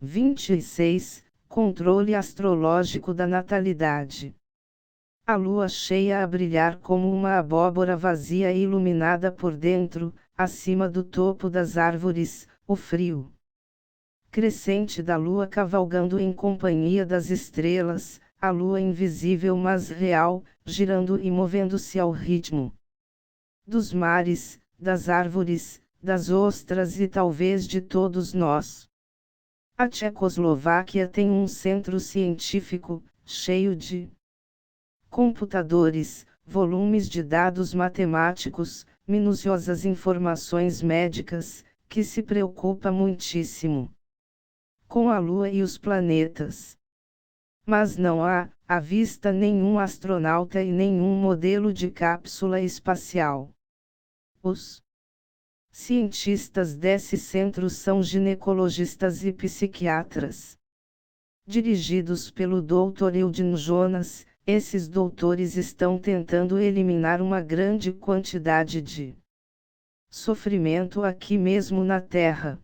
26, controle astrológico da natalidade. A lua cheia a brilhar como uma abóbora vazia e iluminada por dentro, acima do topo das árvores, o frio crescente da lua cavalgando em companhia das estrelas, a lua invisível mas real, girando e movendo-se ao ritmo dos mares, das árvores, das ostras e talvez de todos nós. A Tchecoslováquia tem um centro científico, cheio de computadores, volumes de dados matemáticos, minuciosas informações médicas, que se preocupa muitíssimo com a Lua e os planetas. Mas não há, à vista, nenhum astronauta e nenhum modelo de cápsula espacial. Os cientistas desse centro são ginecologistas e psiquiatras. Dirigidos pelo Dr. Eugene Jonas, esses doutores estão tentando eliminar uma grande quantidade de sofrimento aqui mesmo na Terra.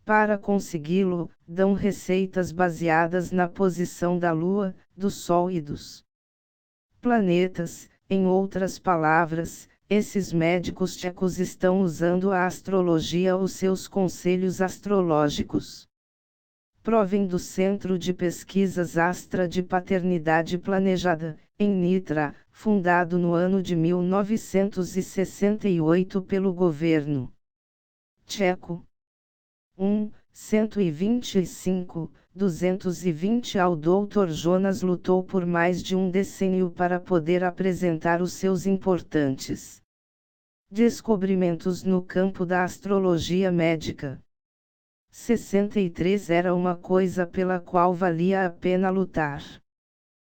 Para consegui-lo, dão receitas baseadas na posição da Lua, do Sol e dos planetas. Em outras palavras, esses médicos tchecos estão usando a astrologia ou seus conselhos astrológicos. Provém do Centro de Pesquisas Astra de Paternidade Planejada, em Nitra, fundado no ano de 1968 pelo governo tcheco. 125, 220 Ao Dr. Jonas lutou por mais de um decênio para poder apresentar os seus importantes descobrimentos no campo da astrologia médica. 63 era uma coisa pela qual valia a pena lutar.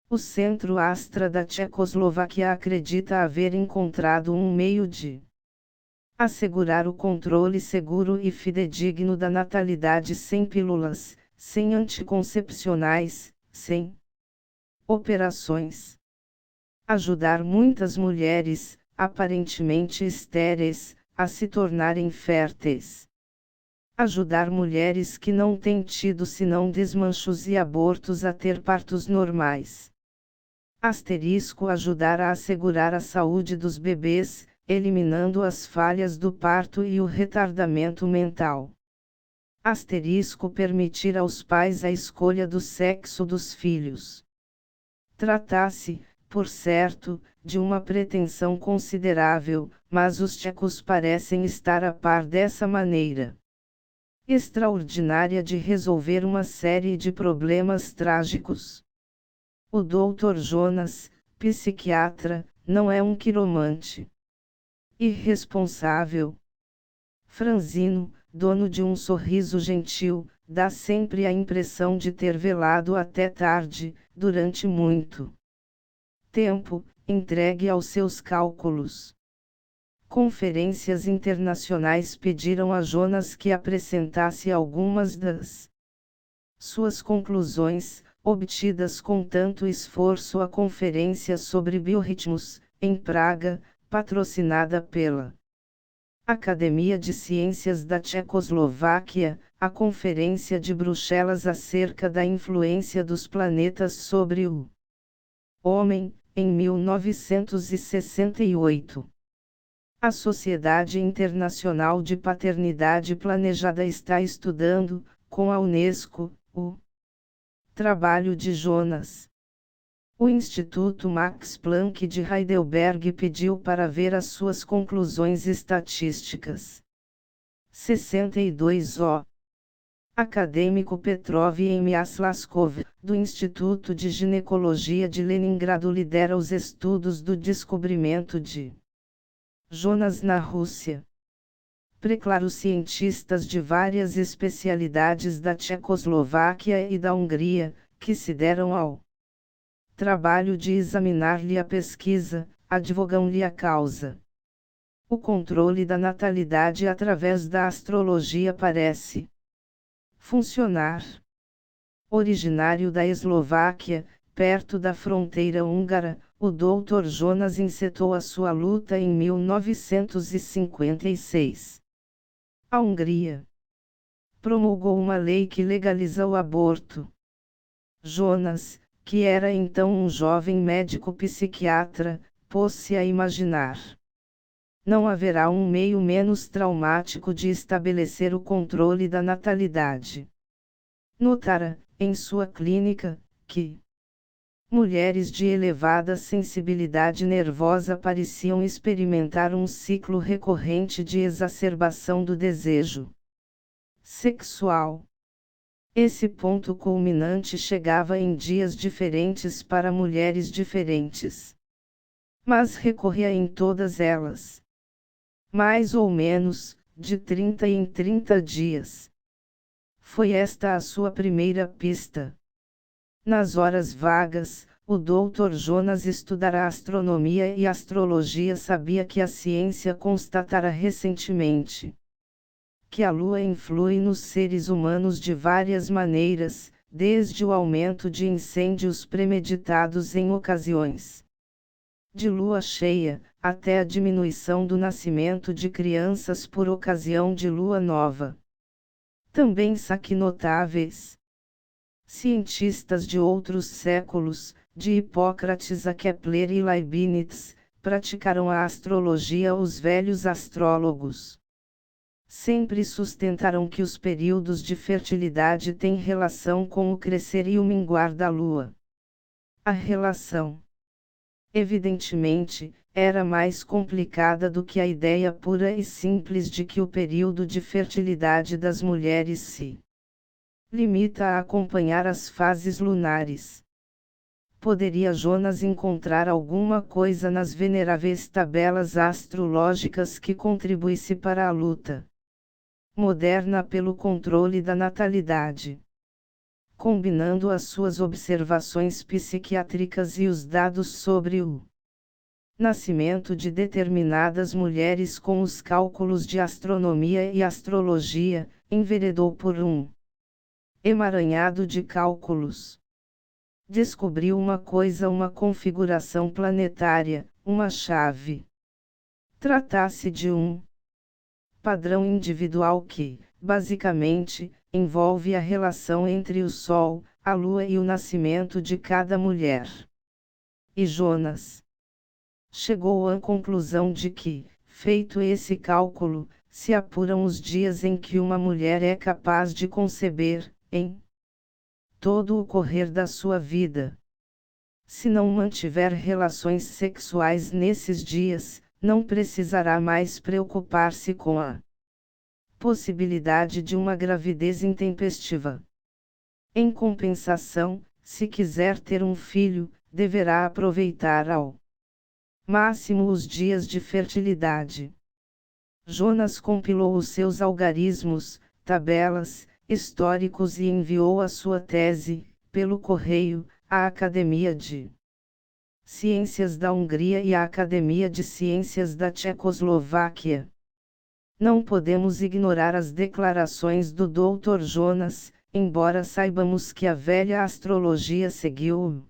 O Centro Astra da Tchecoslováquia acredita haver encontrado um meio de assegurar o controle seguro e fidedigno da natalidade sem pílulas, sem anticoncepcionais, sem operações. Ajudar muitas mulheres, aparentemente estéreis, a se tornarem férteis. Ajudar mulheres que não têm tido senão desmanchos e abortos a ter partos normais. Ajudar a assegurar a saúde dos bebês, eliminando as falhas do parto e o retardamento mental. Permitir aos pais a escolha do sexo dos filhos. Trata-se, por certo, de uma pretensão considerável, mas os tchecos parecem estar a par dessa maneira extraordinária de resolver uma série de problemas trágicos. O Dr. Jonas, psiquiatra, não é um quiromante irresponsável. Franzino, dono de um sorriso gentil, dá sempre a impressão de ter velado até tarde, durante muito tempo, entregue aos seus cálculos. Conferências internacionais pediram a Jonas que apresentasse algumas das suas conclusões, obtidas com tanto esforço. A Conferência sobre Biorritmos, em Praga, patrocinada pela Academia de Ciências da Tchecoslováquia, a Conferência de Bruxelas acerca da influência dos planetas sobre o homem, em 1968. A Sociedade Internacional de Paternidade Planejada está estudando, com a Unesco, o trabalho de Jonas. O Instituto Max Planck de Heidelberg pediu para ver as suas conclusões estatísticas. 62 O. Acadêmico Petrov Emiaslaskov, do Instituto de Ginecologia de Leningrado, lidera os estudos do descobrimento de Jonas na Rússia. Preclaros cientistas de várias especialidades da Tchecoslováquia e da Hungria, que se deram ao trabalho de examinar-lhe a pesquisa, advogam-lhe a causa. O controle da natalidade através da astrologia parece funcionar. Originário da Eslováquia, perto da fronteira húngara, o Dr. Jonas encetou a sua luta em 1956. A Hungria promulgou uma lei que legaliza o aborto. Jonas, que era então um jovem médico psiquiatra, pôs-se a imaginar: não haverá um meio menos traumático de estabelecer o controle da natalidade. Notara, em sua clínica, que mulheres de elevada sensibilidade nervosa pareciam experimentar um ciclo recorrente de exacerbação do desejo sexual. Esse ponto culminante chegava em dias diferentes para mulheres diferentes. Mas recorria em todas elas. Mais ou menos, de 30 em 30 dias. Foi esta a sua primeira pista. Nas horas vagas, o Dr. Jonas estudara astronomia e astrologia. Sabia que a ciência constatara recentemente que a Lua influi nos seres humanos de várias maneiras, desde o aumento de incêndios premeditados em ocasiões de lua cheia, até a diminuição do nascimento de crianças por ocasião de lua nova. Também saque notáveis. Cientistas de outros séculos, de Hipócrates a Kepler e Leibniz, praticaram a astrologia. Os velhos astrólogos sempre sustentaram que os períodos de fertilidade têm relação com o crescer e o minguar da lua. A relação, evidentemente, era mais complicada do que a ideia pura e simples de que o período de fertilidade das mulheres se limita a acompanhar as fases lunares. Poderia Jonas encontrar alguma coisa nas veneráveis tabelas astrológicas que contribuísse para a luta moderna pelo controle da natalidade? Combinando as suas observações psiquiátricas e os dados sobre o nascimento de determinadas mulheres com os cálculos de astronomia e astrologia, enveredou por um emaranhado de cálculos. Descobriu uma configuração planetária, uma chave. Tratasse de um padrão individual que, basicamente, envolve a relação entre o Sol, a Lua e o nascimento de cada mulher. E Jonas chegou à conclusão de que, feito esse cálculo, se apuram os dias em que uma mulher é capaz de conceber, em todo o correr da sua vida. Se não mantiver relações sexuais nesses dias, não precisará mais preocupar-se com a possibilidade de uma gravidez intempestiva. Em compensação, se quiser ter um filho, deverá aproveitar ao máximo os dias de fertilidade. Jonas compilou os seus algarismos, tabelas, históricos e enviou a sua tese, pelo correio, à Academia de Ciências da Hungria e à Academia de Ciências da Tchecoslováquia. Não podemos ignorar as declarações do Dr. Jonas, embora saibamos que a velha astrologia seguiu o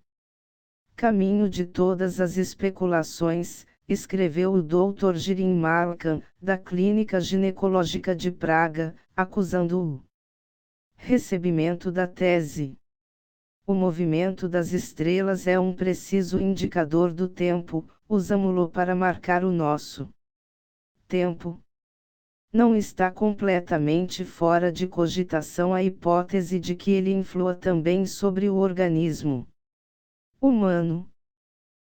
caminho de todas as especulações, escreveu o Dr. Jiří Malkan, da Clínica Ginecológica de Praga, acusando o recebimento da tese. O movimento das estrelas é um preciso indicador do tempo, usamo-lo para marcar o nosso tempo. Não está completamente fora de cogitação a hipótese de que ele influa também sobre o organismo humano.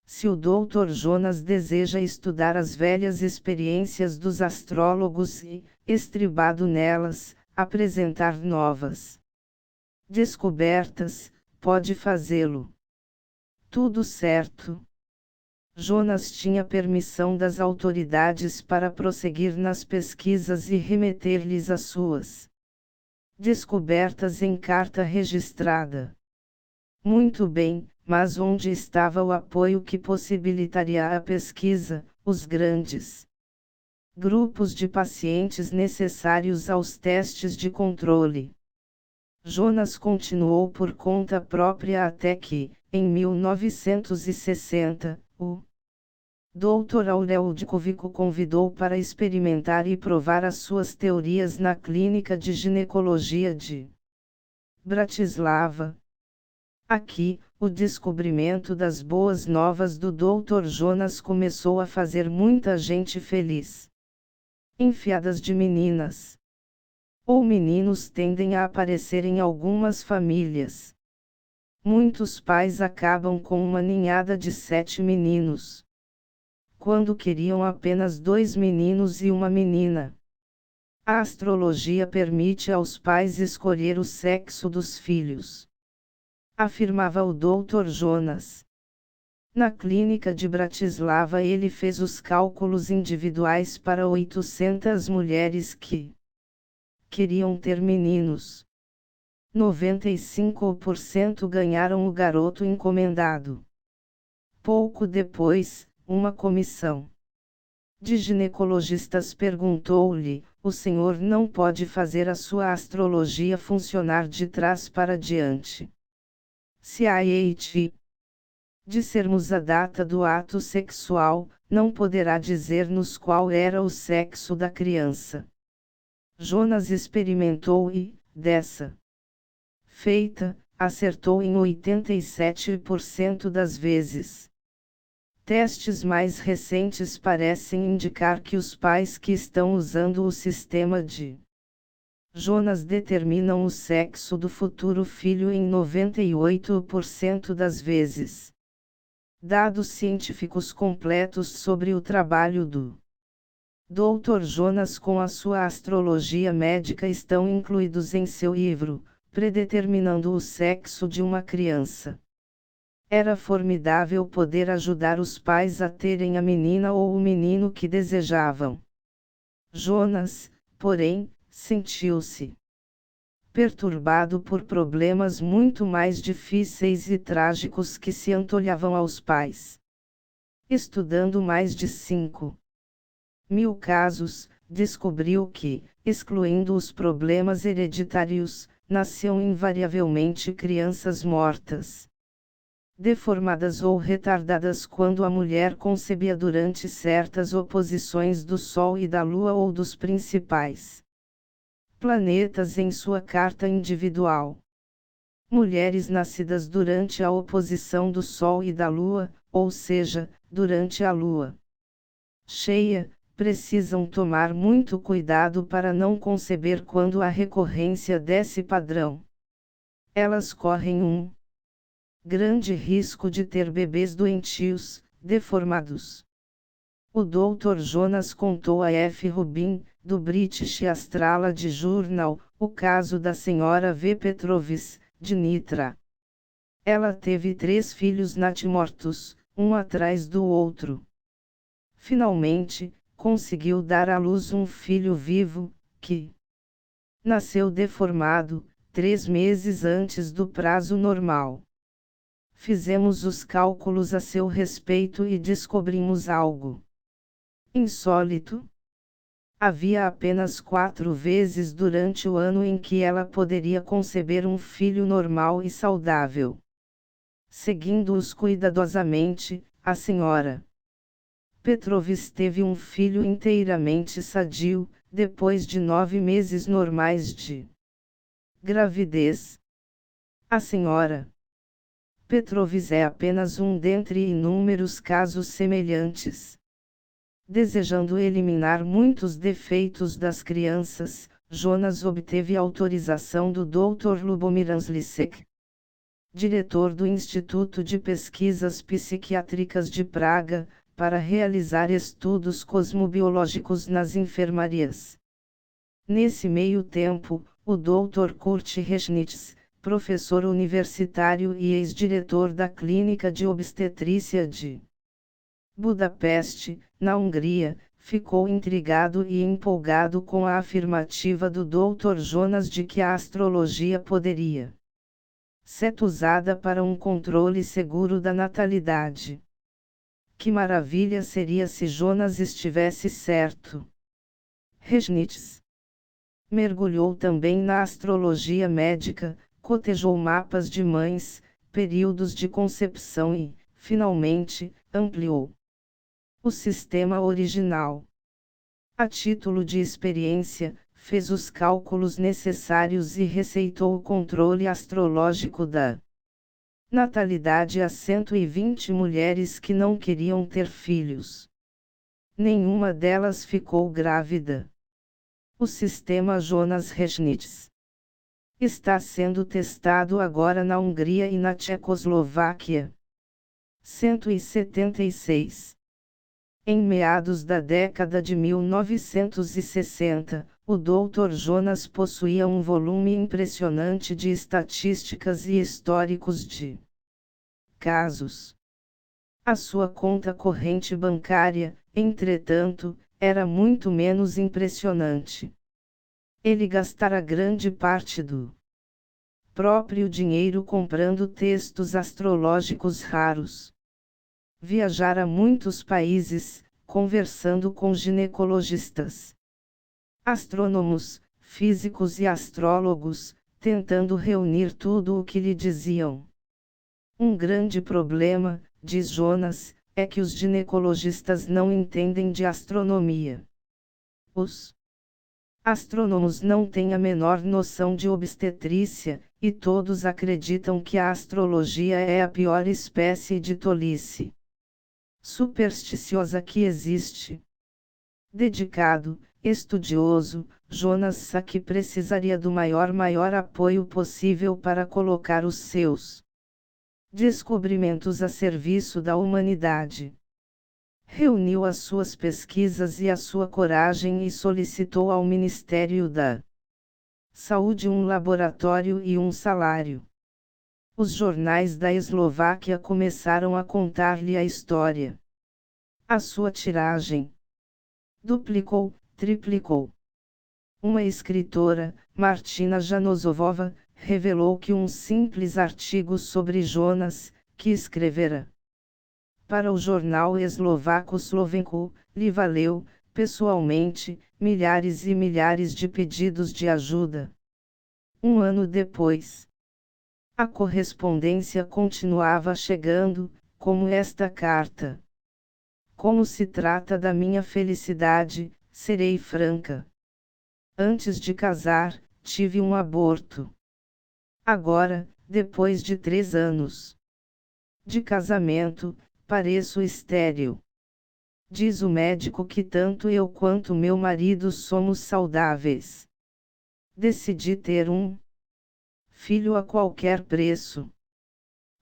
Se o Dr. Jonas deseja estudar as velhas experiências dos astrólogos e, estribado nelas, apresentar novas descobertas, pode fazê-lo. Tudo certo. Jonas tinha permissão das autoridades para prosseguir nas pesquisas e remeter-lhes as suas descobertas em carta registrada. Muito bem, mas onde estava o apoio que possibilitaria a pesquisa, os grandes grupos de pacientes necessários aos testes de controle? Jonas continuou por conta própria até que, em 1960, o Dr. Aurel Dikovic o convidou para experimentar e provar as suas teorias na Clínica de Ginecologia de Bratislava. Aqui, o descobrimento das boas novas do Dr. Jonas começou a fazer muita gente feliz. Enfiadas de meninas ou meninos tendem a aparecer em algumas famílias. Muitos pais acabam com uma ninhada de 7 meninos, quando queriam apenas 2 meninos e uma menina. A astrologia permite aos pais escolher o sexo dos filhos, afirmava o Dr. Jonas. Na clínica de Bratislava ele fez os cálculos individuais para 800 mulheres que queriam ter meninos. 95% ganharam o garoto encomendado. Pouco depois, uma comissão de ginecologistas perguntou-lhe: o senhor não pode fazer a sua astrologia funcionar de trás para diante? Se a EIT dissermos a data do ato sexual, não poderá dizer-nos qual era o sexo da criança. Jonas experimentou e, dessa feita, acertou em 87% das vezes. Testes mais recentes parecem indicar que os pais que estão usando o sistema de Jonas determinam o sexo do futuro filho em 98% das vezes. Dados científicos completos sobre o trabalho do Dr. Jonas com a sua astrologia médica estão incluídos em seu livro, Predeterminando o Sexo de uma Criança. Era formidável poder ajudar os pais a terem a menina ou o menino que desejavam. Jonas, porém, sentiu-se perturbado por problemas muito mais difíceis e trágicos que se antolhavam aos pais. Estudando mais de 5.000 casos, descobriu que, excluindo os problemas hereditários, nasciam invariavelmente crianças mortas, deformadas ou retardadas quando a mulher concebia durante certas oposições do Sol e da Lua ou dos principais planetas em sua carta individual. Mulheres nascidas durante a oposição do Sol e da Lua, ou seja, durante a Lua cheia, precisam tomar muito cuidado para não conceber quando há recorrência desse padrão. Elas correm um grande risco de ter bebês doentios, deformados. O Dr. Jonas contou a F. Rubin, do British Astrology Journal, o caso da Sra. V. Petrovis, de Nitra. Ela teve 3 filhos natimortos, um atrás do outro. Finalmente, conseguiu dar à luz um filho vivo, que nasceu deformado, 3 meses antes do prazo normal. Fizemos os cálculos a seu respeito e descobrimos algo insólito. Havia apenas 4 vezes durante o ano em que ela poderia conceber um filho normal e saudável. Seguindo-os cuidadosamente, a Sra. Petrovis teve um filho inteiramente sadio, depois de 9 meses normais de gravidez. A Sra. Petrovis é apenas um dentre inúmeros casos semelhantes. Desejando eliminar muitos defeitos das crianças, Jonas obteve autorização do Dr. Lubomir Anslicek, diretor do Instituto de Pesquisas Psiquiátricas de Praga, para realizar estudos cosmobiológicos nas enfermarias. Nesse meio tempo, o Dr. Kurt Reschnitz, professor universitário e ex-diretor da Clínica de Obstetrícia de Budapeste, na Hungria, ficou intrigado e empolgado com a afirmativa do Dr. Jonas de que a astrologia poderia ser usada para um controle seguro da natalidade. Que maravilha seria se Jonas estivesse certo! Reschnitz mergulhou também na astrologia médica, cotejou mapas de mães, períodos de concepção e, finalmente, ampliou o sistema original. A título de experiência, fez os cálculos necessários e receitou o controle astrológico da natalidade a 120 mulheres que não queriam ter filhos. Nenhuma delas ficou grávida. O sistema Jonas-Reschnitz está sendo testado agora na Hungria e na Tchecoslováquia. 176. Em meados da década de 1960, o Dr. Jonas possuía um volume impressionante de estatísticas e históricos de casos. A sua conta corrente bancária, entretanto, era muito menos impressionante. Ele gastara grande parte do próprio dinheiro comprando textos astrológicos raros. Viajara a muitos países, conversando com ginecologistas, astrônomos, físicos e astrólogos, tentando reunir tudo o que lhe diziam. Um grande problema, diz Jonas, é que os ginecologistas não entendem de astronomia. Os astrônomos não têm a menor noção de obstetrícia, e todos acreditam que a astrologia é a pior espécie de tolice supersticiosa que existe. Dedicado, estudioso, Jonas Salk precisaria do maior apoio possível para colocar os seus descobrimentos a serviço da humanidade. Reuniu as suas pesquisas e a sua coragem e solicitou ao Ministério da Saúde um laboratório e um salário. Os jornais da Eslováquia começaram a contar-lhe a história. A sua tiragem duplicou, triplicou. Uma escritora, Martina Janozovova, revelou que um simples artigo sobre Jonas, que escrevera para o jornal eslovaco Slovenko, lhe valeu, pessoalmente, milhares e milhares de pedidos de ajuda. Um ano depois, a correspondência continuava chegando, como esta carta. Como se trata da minha felicidade, serei franca. Antes de casar, tive um aborto. Agora, depois de 3 anos de casamento, pareço estéril. Diz o médico que tanto eu quanto meu marido somos saudáveis. Decidi ter um filho a qualquer preço.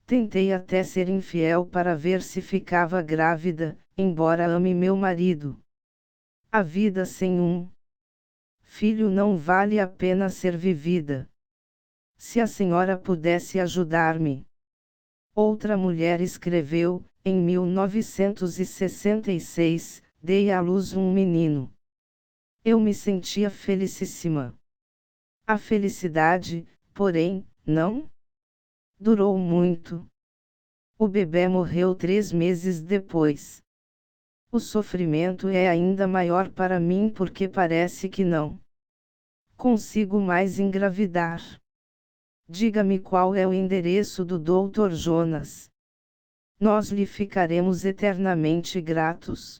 Tentei até ser infiel para ver se ficava grávida, embora ame meu marido. A vida sem um filho não vale a pena ser vivida. Se a senhora pudesse ajudar-me. Outra mulher escreveu, em 1966, dei à luz um menino. Eu me sentia felicíssima. A felicidade, porém, não durou muito. O bebê morreu 3 meses depois. O sofrimento é ainda maior para mim porque parece que não consigo mais engravidar. Diga-me qual é o endereço do Dr. Jonas. Nós lhe ficaremos eternamente gratos.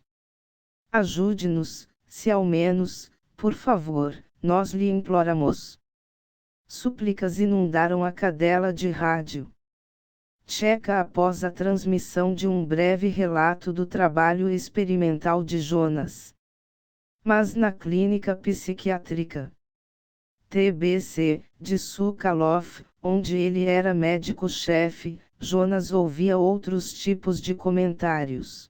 Ajude-nos, se ao menos, por favor, nós lhe imploramos. Súplicas inundaram a cadela de rádio tcheca após a transmissão de um breve relato do trabalho experimental de Jonas. Mas na clínica psiquiátrica TBC, de Sokolov, onde ele era médico-chefe, Jonas ouvia outros tipos de comentários.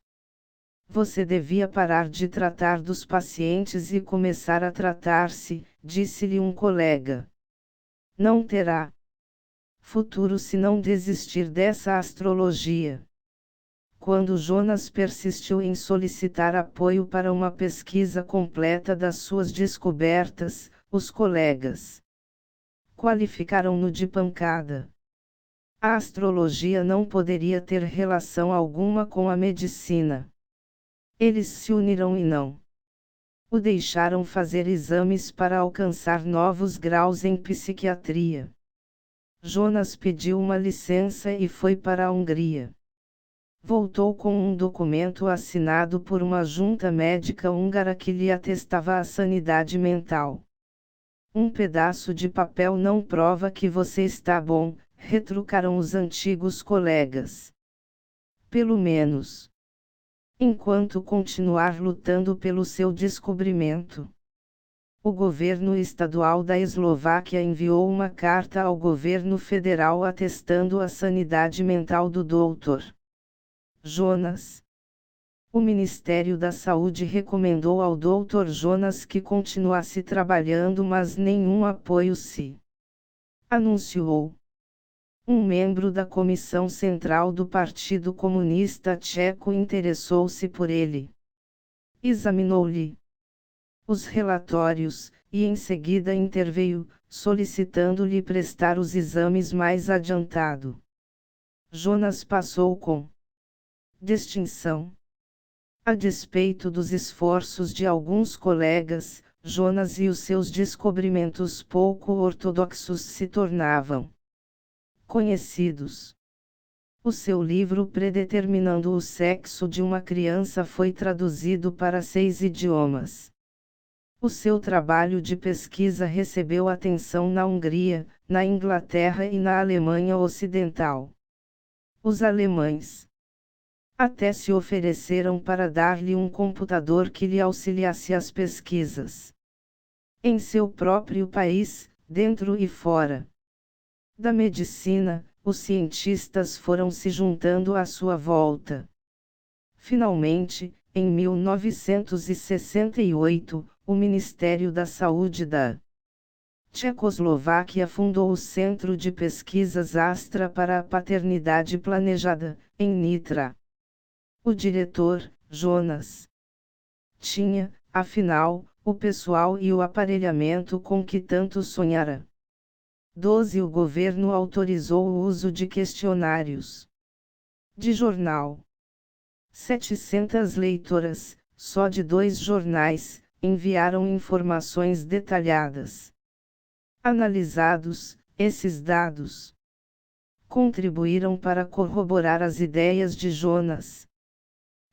Você devia parar de tratar dos pacientes e começar a tratar-se, disse-lhe um colega. Não terá futuro se não desistir dessa astrologia. Quando Jonas persistiu em solicitar apoio para uma pesquisa completa das suas descobertas, os colegas qualificaram-no de pancada. A astrologia não poderia ter relação alguma com a medicina. Eles se uniram e não o deixaram fazer exames para alcançar novos graus em psiquiatria. Jonas pediu uma licença e foi para a Hungria. Voltou com um documento assinado por uma junta médica húngara que lhe atestava a sanidade mental. Um pedaço de papel não prova que você está bom, retrucaram os antigos colegas. Pelo menos, enquanto continuar lutando pelo seu descobrimento. O governo estadual da Eslováquia enviou uma carta ao governo federal atestando a sanidade mental do Dr. Jonas. O Ministério da Saúde recomendou ao Dr. Jonas que continuasse trabalhando, mas nenhum apoio se anunciou. Um membro da Comissão Central do Partido Comunista Tcheco interessou-se por ele. Examinou-lhe os relatórios, e em seguida interveio, solicitando-lhe prestar os exames mais adiantado. Jonas passou com distinção. A despeito dos esforços de alguns colegas, Jonas e os seus descobrimentos pouco ortodoxos se tornavam conhecidos. O seu livro Predeterminando o Sexo de uma Criança foi traduzido para 6 idiomas. O seu trabalho de pesquisa recebeu atenção na Hungria, na Inglaterra e na Alemanha Ocidental. Os alemães até se ofereceram para dar-lhe um computador que lhe auxiliasse as pesquisas. Em seu próprio país, dentro e fora da medicina, os cientistas foram se juntando à sua volta. Finalmente, em 1968, o Ministério da Saúde da Tchecoslováquia fundou o Centro de Pesquisas Astra para a Paternidade Planejada, em Nitra. O diretor, Jonas, tinha, afinal, o pessoal e o aparelhamento com que tanto sonhara. 12. O governo autorizou o uso de questionários de jornal. 700 leitoras, só de 2 jornais, enviaram informações detalhadas. Analisados, esses dados contribuíram para corroborar as ideias de Jonas.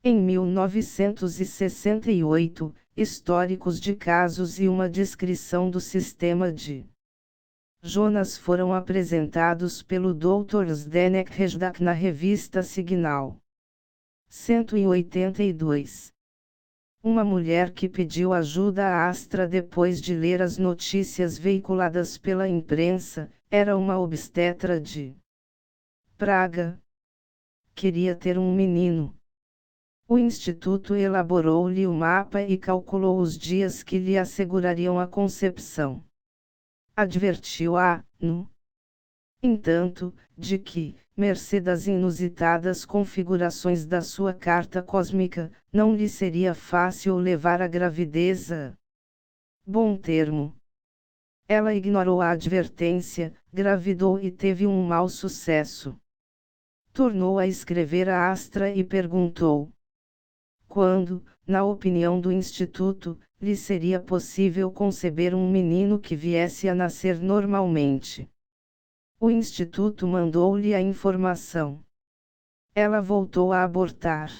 Em 1968, históricos de casos e uma descrição do sistema de Jonas foram apresentados pelo Dr. Zdeněk Rezdak na revista Signal. 182. Uma mulher que pediu ajuda à Astra depois de ler as notícias veiculadas pela imprensa, era uma obstetra de Praga. Queria ter um menino. O instituto elaborou-lhe o mapa e calculou os dias que lhe assegurariam a concepção. Advertiu-a, no entanto, de que, mercê das inusitadas configurações da sua carta cósmica, não lhe seria fácil levar a gravidez a bom termo. Ela ignorou a advertência, gravidou e teve um mau sucesso. Tornou a escrever a Astra e perguntou quando, na opinião do Instituto, lhe seria possível conceber um menino que viesse a nascer normalmente. O Instituto mandou-lhe a informação. Ela voltou a abortar.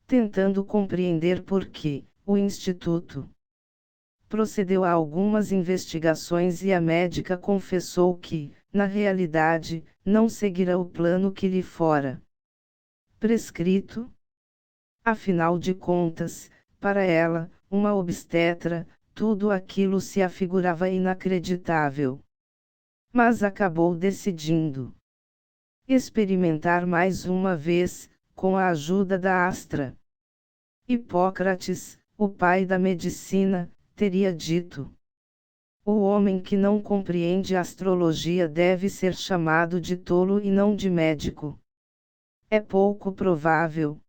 Tentando compreender por que, o Instituto procedeu a algumas investigações e a médica confessou que, na realidade, não seguira o plano que lhe fora prescrito. Afinal de contas, para ela, uma obstetra, tudo aquilo se afigurava inacreditável. Mas acabou decidindo experimentar mais uma vez, com a ajuda da Astra. Hipócrates, o pai da medicina, teria dito: o homem que não compreende astrologia deve ser chamado de tolo e não de médico. É pouco provável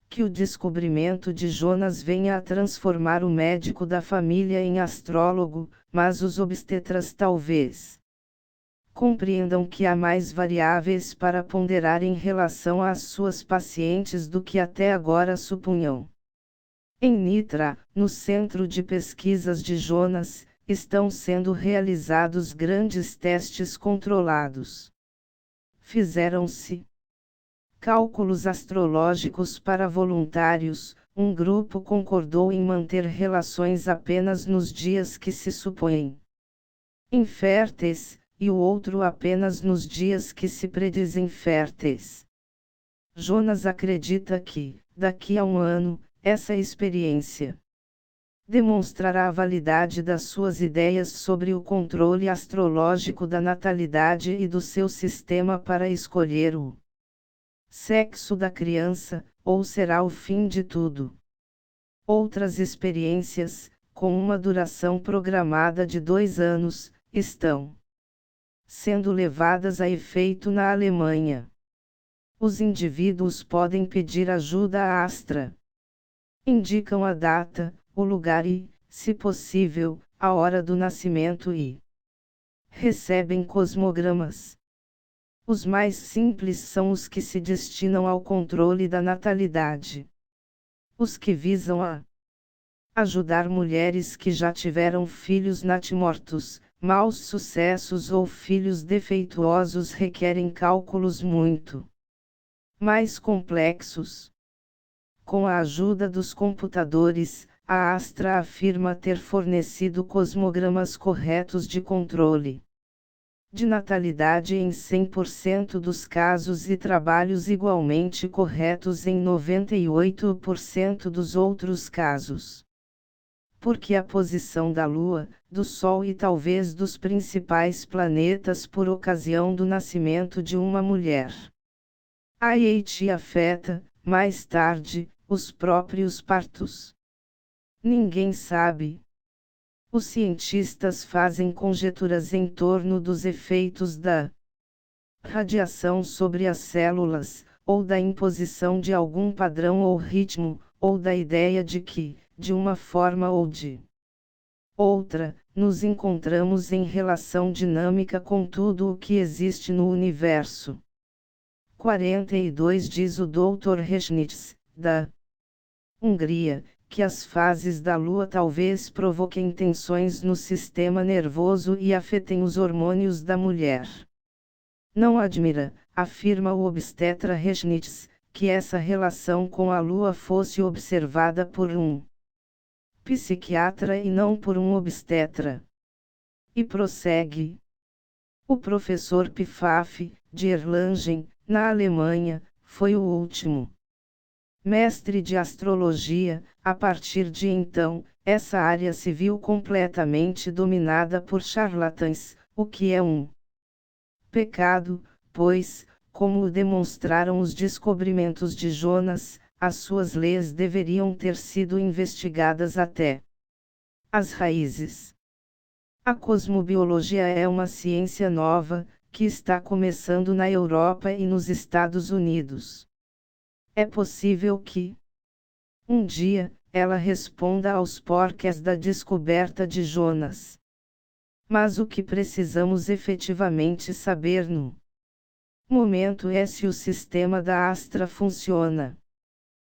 que o descobrimento de Jonas venha a transformar o médico da família em astrólogo, mas os obstetras talvez compreendam que há mais variáveis para ponderar em relação às suas pacientes do que até agora supunham. Em Nitra, no Centro de Pesquisas de Jonas, estão sendo realizados grandes testes controlados. Fizeram-se Cálculos astrológicos para voluntários. Um grupo concordou em manter relações apenas nos dias que se supõem inférteis, e o outro apenas nos dias que se predizem férteis. Jonas acredita que, daqui a um ano, essa experiência demonstrará a validade das suas ideias sobre o controle astrológico da natalidade e do seu sistema para escolher o sexo da criança, ou será o fim de tudo. Outras experiências, com uma duração programada de 2 anos, estão sendo levadas a efeito na Alemanha. Os indivíduos podem pedir ajuda à Astra. Indicam a data, o lugar e, se possível, a hora do nascimento e recebem cosmogramas. Os mais simples são os que se destinam ao controle da natalidade. Os que visam a ajudar mulheres que já tiveram filhos natimortos, maus sucessos ou filhos defeituosos requerem cálculos muito mais complexos. Com a ajuda dos computadores, a Astra afirma ter fornecido cosmogramas corretos de controle de natalidade em 100% dos casos e trabalhos igualmente corretos em 98% dos outros casos. Porque a posição da Lua, do Sol e talvez dos principais planetas por ocasião do nascimento de uma mulher AIT afeta, mais tarde, os próprios partos. Ninguém sabe. Os cientistas fazem conjecturas em torno dos efeitos da radiação sobre as células, ou da imposição de algum padrão ou ritmo, ou da ideia de que, de uma forma ou de outra, nos encontramos em relação dinâmica com tudo o que existe no universo. 42 Diz o Dr. Reschnitz, da Hungria, que as fases da Lua talvez provoquem tensões no sistema nervoso e afetem os hormônios da mulher. Não admira, afirma o obstetra Reschnitz, que essa relação com a Lua fosse observada por um psiquiatra e não por um obstetra. E prossegue. O professor Pfaff, de Erlangen, na Alemanha, foi o último mestre de astrologia. A partir de então, essa área se viu completamente dominada por charlatães, o que é um pecado, pois, como demonstraram os descobrimentos de Jonas, as suas leis deveriam ter sido investigadas até as raízes. A cosmobiologia é uma ciência nova, que está começando na Europa e nos Estados Unidos. É possível que, um dia, ela responda aos porquês da descoberta de Jonas. Mas o que precisamos efetivamente saber no momento é se o sistema da Astra funciona.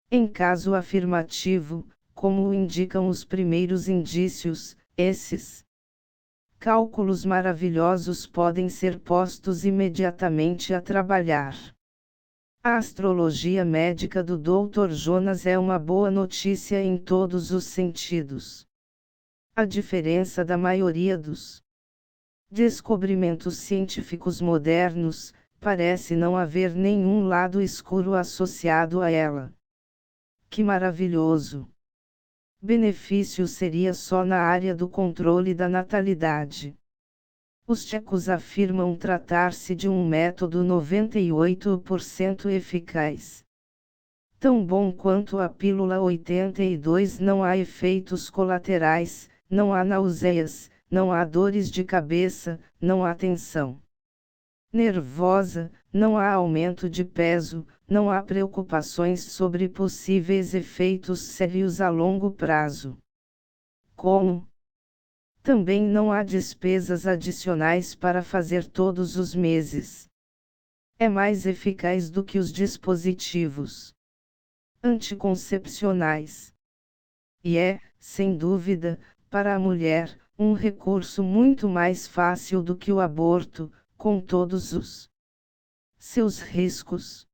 Em caso afirmativo, como o indicam os primeiros indícios, esses cálculos maravilhosos podem ser postos imediatamente a trabalhar. A astrologia médica do Dr. Jonas é uma boa notícia em todos os sentidos. A diferença da maioria dos descobrimentos científicos modernos, parece não haver nenhum lado escuro associado a ela. Que maravilhoso! Benefício seria só na área do controle da natalidade. Os tchecos afirmam tratar-se de um método 98% eficaz. Tão bom quanto a pílula 82. Não há efeitos colaterais, não há náuseas, não há dores de cabeça, não há tensão nervosa, não há aumento de peso, não há preocupações sobre possíveis efeitos sérios a longo prazo. Como? Também não há despesas adicionais para fazer todos os meses. É mais eficaz do que os dispositivos anticoncepcionais. E é, sem dúvida, para a mulher, um recurso muito mais fácil do que o aborto, com todos os seus riscos.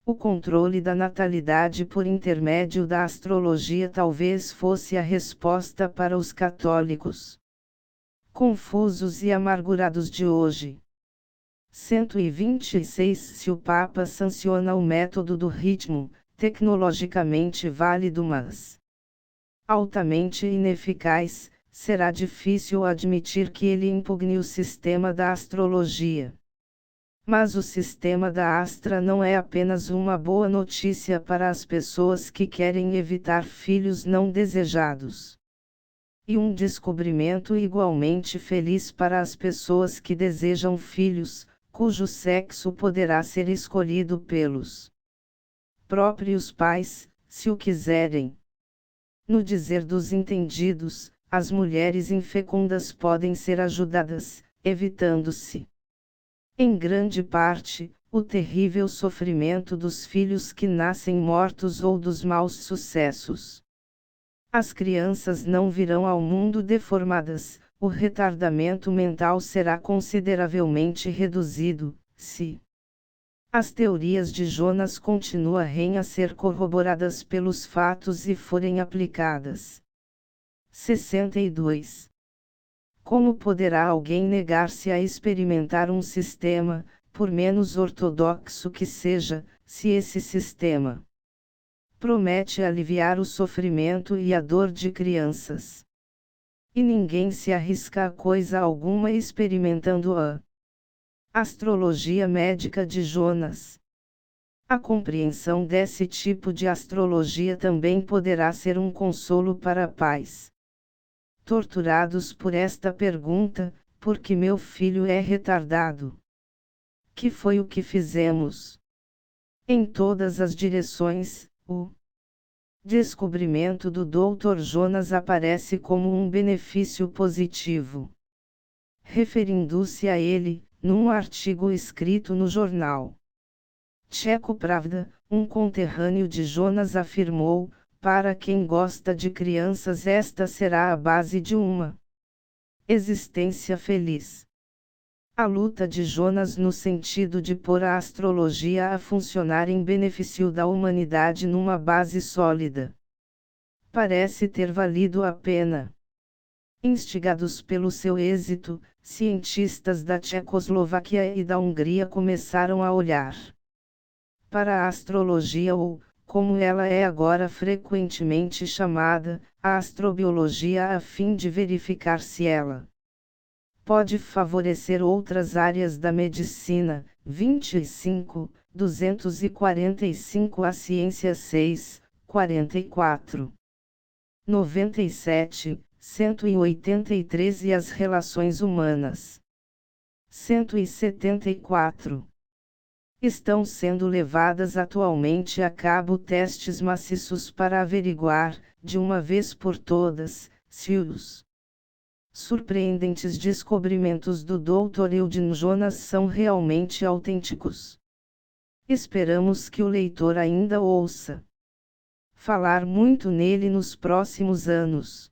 O controle da natalidade por intermédio da astrologia talvez fosse a resposta para os católicos confusos e amargurados de hoje. 126 Se o Papa sanciona o método do ritmo, tecnologicamente válido mas altamente ineficaz, será difícil admitir que ele impugne o sistema da astrologia. Mas o sistema da Astra não é apenas uma boa notícia para as pessoas que querem evitar filhos não desejados. E um descobrimento igualmente feliz para as pessoas que desejam filhos, cujo sexo poderá ser escolhido pelos próprios pais, se o quiserem. No dizer dos entendidos, as mulheres infecundas podem ser ajudadas, evitando-se, em grande parte, o terrível sofrimento dos filhos que nascem mortos ou dos maus sucessos. As crianças não virão ao mundo deformadas, o retardamento mental será consideravelmente reduzido, se as teorias de Jonas continuarem a ser corroboradas pelos fatos e forem aplicadas. 62. Como poderá alguém negar-se a experimentar um sistema, por menos ortodoxo que seja, se esse sistema promete aliviar o sofrimento e a dor de crianças? E ninguém se arrisca a coisa alguma experimentando a astrologia médica de Jonas. A compreensão desse tipo de astrologia também poderá ser um consolo para pais torturados por esta pergunta: por que meu filho é retardado? Que foi o que fizemos? Em todas as direções, o descobrimento do Dr. Jonas aparece como um benefício positivo. Referindo-se a ele, num artigo escrito no jornal Tcheco Pravda, um conterrâneo de Jonas afirmou: para quem gosta de crianças, esta será a base de uma existência feliz. A luta de Jonas no sentido de pôr a astrologia a funcionar em benefício da humanidade numa base sólida parece ter valido a pena. Instigados pelo seu êxito, cientistas da Tchecoslováquia e da Hungria começaram a olhar para a astrologia ou, como ela é agora frequentemente chamada, a astrobiologia, a fim de verificar se ela pode favorecer outras áreas da medicina. 25, 245 A ciência 6, 44. 97, 183 E as relações humanas. 174. Estão sendo levadas atualmente a cabo testes maciços para averiguar, de uma vez por todas, se os surpreendentes descobrimentos do Dr. Eugene Jonas são realmente autênticos. Esperamos que o leitor ainda ouça falar muito nele nos próximos anos.